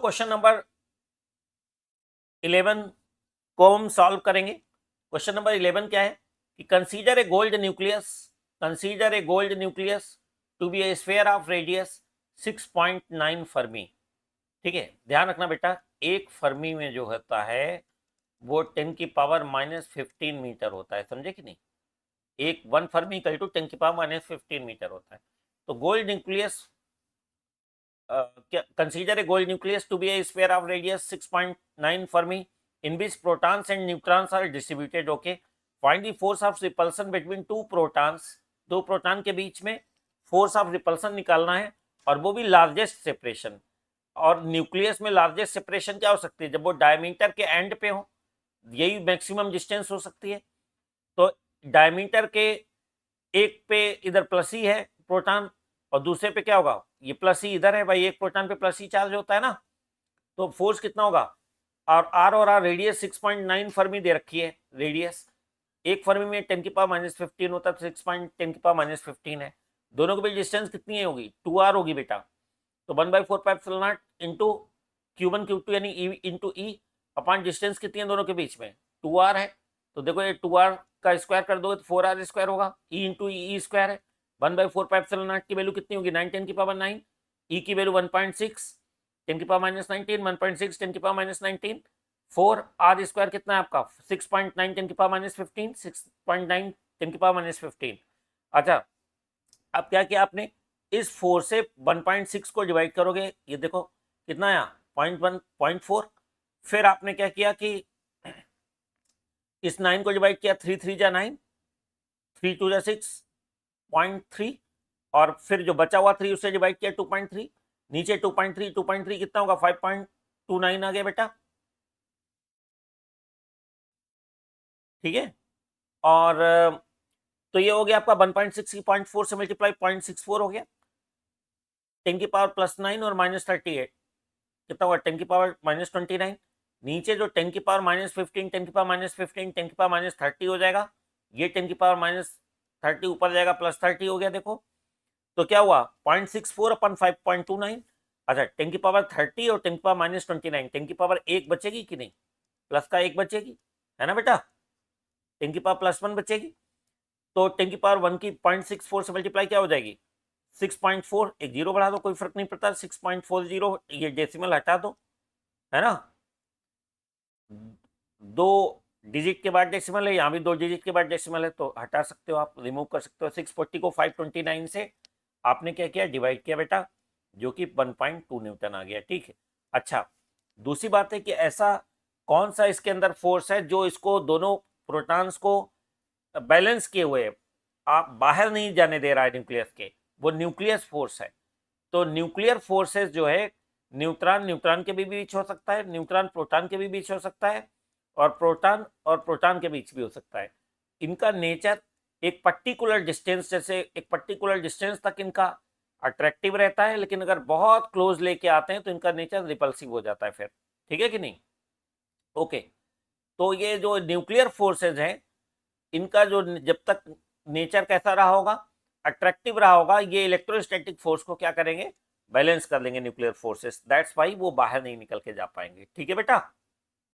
Question number 11 को हम solve करेंगे। क्वेश्चन नंबर 11 क्या है कि consider a gold nucleus to be a sphere of radius 6.9 fermi. ठीक है, ध्यान रखना बेटा, एक फर्मी में जो होता है वो 10 की पावर -15 मीटर होता है, समझे कि नहीं। एक 1 फर्मी इक्वल टू 10 की पावर -15 मीटर होता है। तो gold nucleus, consider a gold nucleus to be a sphere of radius 6.9 Fermi in which protons and neutrons are distributed. Okay, find the force of repulsion between two protons. दो proton के बीच में force of repulsion निकालना है, और वो भी largest separation. और nucleus में लार्जेस्ट सेपरेशन क्या हो सकती है, जब वो डायमीटर के एंड पे हो, यही मैक्सिमम डिस्टेंस हो सकती है। तो डायमीटर के एक पे इधर प्लस ही है प्रोटॉन, और दूसरे पे क्या होगा, ये प्लस ही इधर है भाई, एक प्रोटॉन पे प्लस ही चार्ज होता है ना, तो फोर्स कितना होगा। और आर रेडियस 6.9 फर्मी दे रखी है। रेडियस एक फर्मी में 10 की पावर -15 होता है, 6.10 की पावर -15 है। दोनों के बीच डिस्टेंस कितनी होगी, 2r होगी बेटा। तो 1/4πε0 इंटू Q1 Q2 यानी E इंटू ई अपॉन डिस्टेंस कितनी है दोनों के बीच में, 2r है। तो देखो ये 2r का स्क्वायर कर दोगे तो 4r स्क्वायर होगा, E इंटू ई स्क्वायर है। 1/4πε0 की वैल्यू कितनी होगी, 9 10 की पावर 9, ई की वैल्यू 1.6 10 की पावर -19, 1.6 10 की पावर -19, 4 आर स्क्वायर कितना है आपका 6.9 10 की पावर -15, 6.9 10 की पावर -15। अच्छा, अब क्या किया आपने, इस 4 से 1.6 को डिवाइड करोगे, ये देखो कितना आया 0.1 0.4। फिर आपने क्या किया कि इस 9 को डिवाइड किया, 3 3 जा 9, 3 2 जा 6.3, और फिर जो बचा हुआ 3 उससे डिवाइड किया 2.3, नीचे 2.3 कितना होगा 5.29 आ गया बेटा। ठीक है, और तो ये हो गया आपका 1.6 की 0.4 से मल्टीप्लाई 0.64 हो गया। 10 की पावर +9 और -38 कितना हुआ, 10 की पावर -29। नीचे जो 10 की पावर -15, 10 की पावर -15, 10 की पावर -30 हो जाएगा। ये 10 की पावर -30 ऊपर जाएगा, +30 हो गया। देखो तो क्या हुआ 0.64 अपन 5.29। अच्छा, 10 की पावर 30 और 10 की पावर -29, 10 की पावर 1 बचेगी कि नहीं, प्लस का 1 बचेगी, है ना बेटा। 10 की पावर +1 बचेगी, तो 10 की पावर 1 की 0.64 से मल्टीप्लाई क्या हो जाएगी 6.4, एक जीरो बढ़ा दो, कोई फर्क नहीं पड़ता, 6.40, ये डेसिमल हटा दो, है ना। 2 डिजिट के बाद डेसिमल है, यहाँ भी 2 डिजिट के बाद डेसिमल है, तो हटा सकते हो आप, रिमूव कर सकते हो। 640 को 529 से आपने क्या किया, डिवाइड किया बेटा, जो कि 1.2 न्यूटन आ गया। ठीक है, अच्छा, दूसरी बात है कि ऐसा कौन सा इसके अंदर फोर्स है जो इसको दोनों प्रोटॉन्स को बैलेंस किए हुए आप बाहर नहीं जाने दे रहा है न्यूक्लियस के, वो न्यूक्लियस फोर्स है। तो न्यूक्लियर फोर्सेस जो है, न्यूट्रॉन के भी बीच हो सकता है, न्यूट्रॉन प्रोटॉन के भी बीच हो सकता है, और प्रोटॉन के बीच भी हो सकता है। इनका नेचर एक पर्टिकुलर डिस्टेंस, जैसे एक पर्टिकुलर डिस्टेंस तक इनका अट्रैक्टिव रहता है, लेकिन अगर बहुत क्लोज लेके आते हैं तो इनका नेचर रिपल्सिव हो जाता है फिर। ठीक है कि नहीं। ओके, तो ये जो न्यूक्लियर फोर्सेज हैं, इनका जो जब तक नेचर कैसा रहा होगा, अट्रैक्टिव रहा होगा, ये इलेक्ट्रोस्टैटिक फोर्स को क्या करेंगे, बैलेंस कर लेंगे न्यूक्लियर फोर्सेस। दैट्स वाई वो बाहर नहीं निकल के जा पाएंगे। ठीक है बेटा।